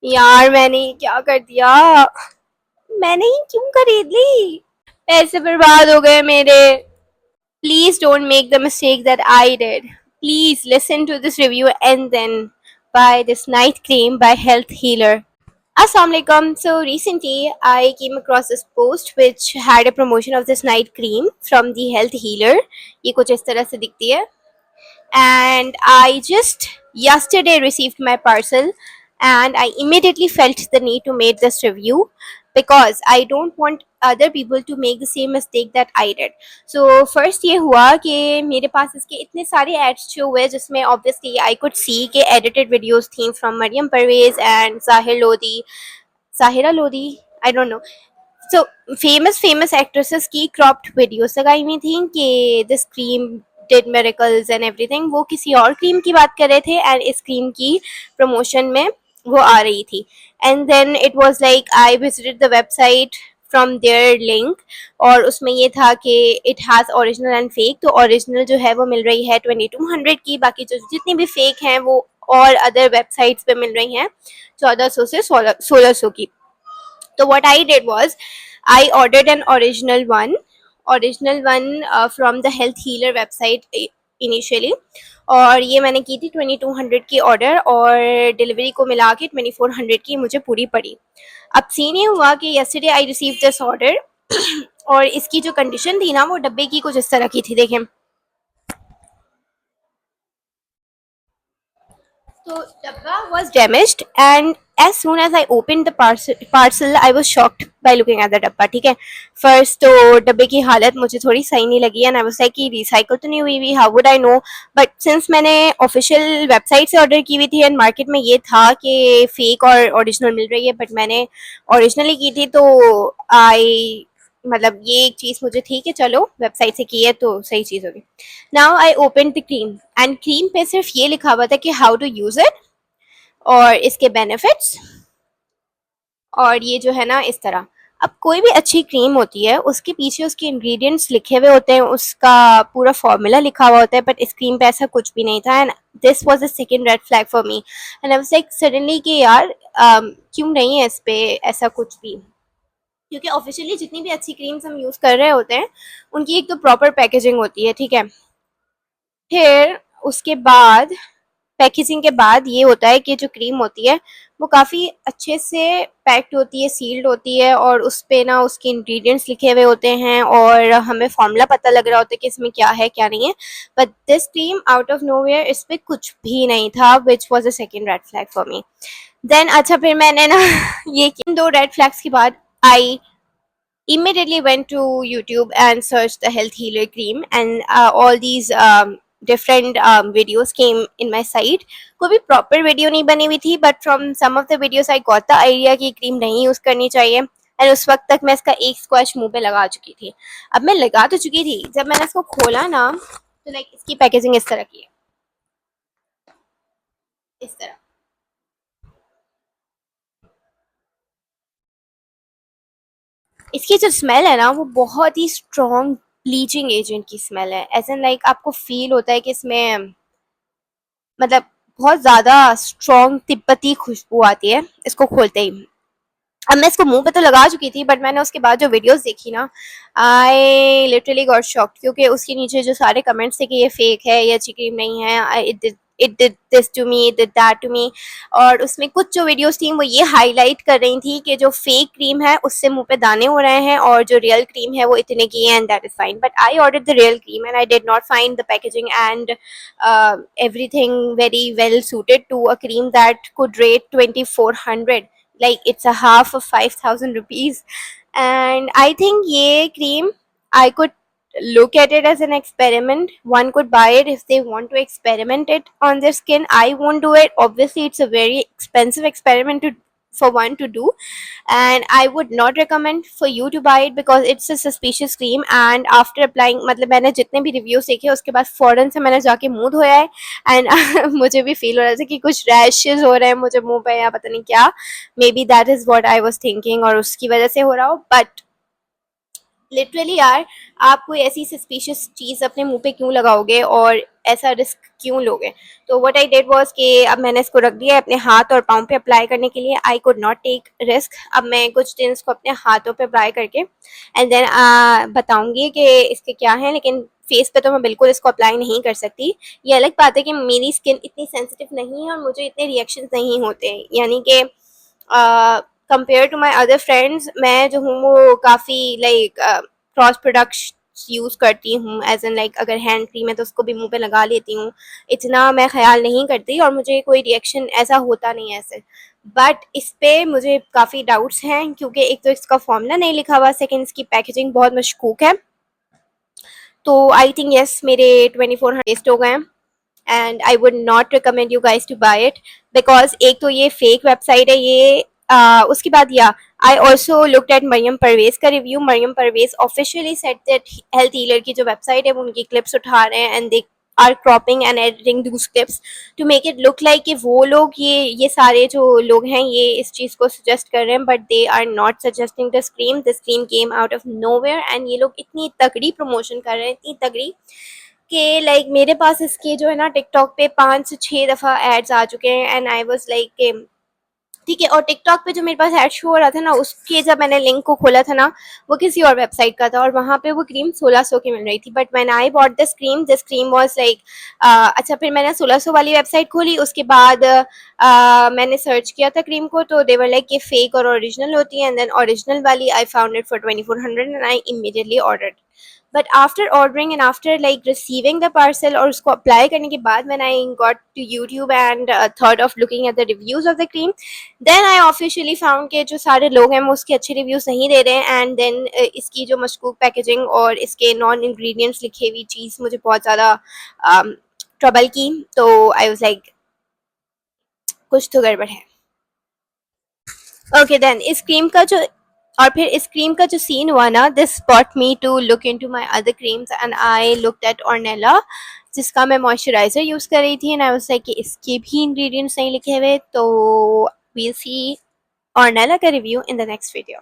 यार मैंने ये क्या कर दिया। मैंने ये क्यों खरीद ली। पैसे बर्बाद हो गए मेरे। Please don't make the mistake that I did. Please listen to this review and then buy this night cream by health healer. Assalamualaikum. So recently I came across this post which had a promotion of this night cream from the health healer. ये कुछ इस तरह से दिखती है, and I just yesterday received my parcel, and I immediately felt the need to make this review because I don't want other people to make the same mistake that I did. So first ये हुआ कि मेरे पास इसके इतने सारे ads जो हुए जिसमें obviously I could see कि edited videos थी from Mariam Parvez and Zahira Lodi, I don't know. So famous actresses की क्रॉप्ड वीडियोस लगाई हुई थी कि this cream did miracles and everything. वो किसी और क्रीम की बात कर रहे थे एंड इस क्रीम की प्रमोशन में वो आ रही थी। And then it was like I visited the website from their link, और उसमें ये था कि it has original and fake. तो ओरिजिनल जो है वो मिल रही है 2200 की, बाकी जो जितनी भी फेक हैं वो और अदर वेबसाइट्स पे मिल रही हैं 1400 से 1600 की। So what I did was I ordered an original one from the Health Healer website initially, और ये मैंने की थी 2200 की ऑर्डर, और डिलीवरी को मिला के 2400 की मुझे पूरी पड़ी। अब सीन ये हुआ कि yesterday I received this order और इसकी जो कंडीशन थी ना वो डब्बे की कुछ इस तरह की थी, देखें। So Dabba was damaged, and as soon as I opened the parcel I was shocked by looking at the डब्बा। ठीक है, फर्स्ट तो डब्बे की हालत मुझे थोड़ी सही नहीं लगी, एंड आई वाज लाइक कि रिसाइकल तो नहीं हुई हुई, how would I know. But since मैंने ऑफिशियल वेबसाइट से ऑर्डर की हुई थी एंड मार्केट में ये था कि फेक और ओरिजिनल मिल रही है, बट मैंने ओरिजिनली की थी, तो आई मतलब ये एक चीज़ मुझे थी कि चलो वेबसाइट से की है तो सही चीज़ होगी। Now I open the cream, and cream पे सिर्फ ये लिखा हुआ था कि हाउ टू यूज इट और इसके बेनिफिट्स, और ये जो है ना इस तरह। अब कोई भी अच्छी क्रीम होती है उसके पीछे उसके इंग्रेडिएंट्स लिखे हुए होते हैं, उसका पूरा फॉर्मूला लिखा हुआ होता है, बट इस क्रीम पे ऐसा कुछ भी नहीं था, and this was the second red flag for me. And I was like suddenly कि यार क्यों नहीं है इस पे ऐसा कुछ भी, क्योंकि ऑफिशियली जितनी भी अच्छी क्रीम्स हम यूज़ कर रहे होते हैं उनकी एक तो प्रॉपर पैकेजिंग होती है। ठीक है, फिर उसके बाद पैकेजिंग के बाद ये होता है कि जो क्रीम होती है वो काफ़ी अच्छे से पैक्ड होती है, सील्ड होती है, और उस पे ना उसके इंग्रेडिएंट्स लिखे हुए होते हैं और हमें फॉर्मूला पता लग रहा होता है कि इसमें क्या है क्या नहीं है। But this cream out of nowhere इस पे कुछ भी नहीं था, which was a second red flag for me. Then अच्छा फिर मैंने ना ये दो रेड फ्लैग्स के बाद आई immediately went to YouTube and searched the health healer cream, and all these different videos came in my site। कोई भी प्रॉपर वीडियो नहीं बनी हुई थी, but from some of the videos I got the idea कि cream नहीं use करनी चाहिए, एंड उस वक्त तक मैं इसका एक स्क्वैच मुंह पे लगा चुकी थी। अब मैं लगा तो चुकी थी, जब मैंने इसको खोला ना तो लाइक इसकी पैकेजिंग इस तरह की है, इस तरह। इसकी जो स्मेल है ना वो बहुत ही स्ट्रॉन्ग ब्लीचिंग एजेंट की स्मेल है, एज एन लाइक आपको फील होता है कि इसमें मतलब बहुत ज़्यादा स्ट्रॉन्ग तिब्बती खुशबू आती है इसको खोलते ही। अब मैं इसको मुंह पे तो लगा चुकी थी, बट मैंने उसके बाद जो वीडियोस देखी ना आई लिटरली गॉट शॉक्ड, क्योंकि उसके नीचे जो सारे कमेंट्स थे कि ये फेक है, ये अच्छी क्रीम नहीं है, it did this to me, it did that to me. और उसमें कुछ जो वीडियोस थी वो ये हाईलाइट कर रही थी कि जो फेक क्रीम है उससे मुंह पे दाने हो रहे हैं, और जो रियल क्रीम है वो इतने की है, and that is fine. But I order the real cream and I did not find the packaging and everything very well suited to a cream that could rate 2400, like it's a half of 5000 rupees। And I think ye cream I could look at it as an experiment. One could buy it if they want to experiment it on their skin. I won't do it, obviously it's a very expensive experiment to for one to do, and I would not recommend for you to buy it because it's a suspicious cream। and after applying मतलब मैंने जितने भी reviews देखे उसके बाद फ़ौरन से मैंने जाके मुंह धोया है, एंड मुझे भी फील हो रहा था कि कुछ रैशेज हो रहे हैं मुझे मुंह पे या पता नहीं क्या, may be that is what I was thinking और उसकी वजह से हो रहा हो। बट लिटरली यार, आप कोई ऐसी सस्पिशियस चीज़ अपने मुंह पे क्यों लगाओगे और ऐसा रिस्क क्यों लोगे? तो व्हाट आई डिड वाज कि अब मैंने इसको रख दिया अपने हाथ और पाँव पे अप्लाई करने के लिए। I could not take risk. अब मैं कुछ दिन इसको अपने हाथों पे अप्लाई करके एंड देन बताऊंगी कि इसके क्या है, लेकिन फेस पे तो मैं बिल्कुल इसको अप्लाई नहीं कर सकती। ये अलग बात है कि मेरी स्किन इतनी सेंसिटिव नहीं है और मुझे इतने रिएक्शंस नहीं होते, यानी कि compare to my other friends मैं जो हूँ वो काफ़ी लाइक क्रॉस प्रोडक्ट्स यूज़ करती हूँ, एज एन लाइक अगर हैंड क्रीम है तो उसको भी मुंह पे लगा लेती हूँ। इतना मैं ख्याल नहीं करती और मुझे कोई रिएक्शन ऐसा होता नहीं है ऐसे। बट इस पे मुझे काफ़ी डाउट्स हैं, क्योंकि एक तो इसका फॉर्मूला नहीं लिखा हुआ, सेकेंड इसकी पैकेजिंग बहुत मशकूक है। तो आई थिंक यस, मेरे 2400 वेस्ट हो गए हैं and I would not recommend you guys to buy it, because एक तो ये फेक वेबसाइट है ये। उसके बाद या I also looked at Mariam Parvez का review. Mariam Parvez officially said that Health Healer की जो वेबसाइट है वो उनकी क्लिप्स उठा रहे हैं and they are cropping and editing those clips to make it look like कि वो लोग ये सारे जो लोग हैं ये इस चीज़ को सजेस्ट कर रहे हैं, but they are not suggesting the cream came out of nowhere and ये लोग इतनी तगड़ी प्रमोशन कर रहे हैं, इतनी तगड़ी कि लाइक मेरे पास इसके जो है ना टिकटॉक पे 5 से 6 दफ़ा एड्स आ चुके हैं एंड आई वाज लाइक ठीक है। और टिकटॉक पे जो मेरे पास ऐड शो हो रहा था ना, उसके जब मैंने लिंक को खोला था ना, वो किसी और वेबसाइट का था और वहाँ पे वो क्रीम 1600 की मिल रही थी। But when I bought this cream was like अच्छा, फिर मैंने 1600 वाली वेबसाइट खोली, उसके बाद मैंने सर्च किया था क्रीम को, तो देवर लाइक कि फेक और ओरिजिनल होती है एंड देन ओरिजिनल वाली I found it for 2400 and I immediately ordered. But after ordering and after like receiving the parcel और उसको अप्लाई करने के बाद when I got to YouTube and thought of looking at the reviews of the cream, then I officially found के जो सारे लोग हैं वो उसके अच्छे रिव्यूज नहीं दे रहे हैं एंड देन इसकी जो मशकूक पैकेजिंग और इसके नॉन इंग्रेडिएंट्स लिखे हुई चीज़ मुझे बहुत ज़्यादा ट्रबल की। तो आई वाज लाइक कुछ तो गड़बड़ है। ओके देन इस क्रीम का जो और फिर इस क्रीम का जो सीन हुआ ना, this spot me to look into my other creams and I looked at Ornella, जिसका मैं मॉइस्चराइजर यूज़ कर रही थी एंड आई वाज लाइक कि इसके भी इंग्रेडिएंट्स नहीं लिखे हुए। तो वील सी ऑर्नेला का review in the next video.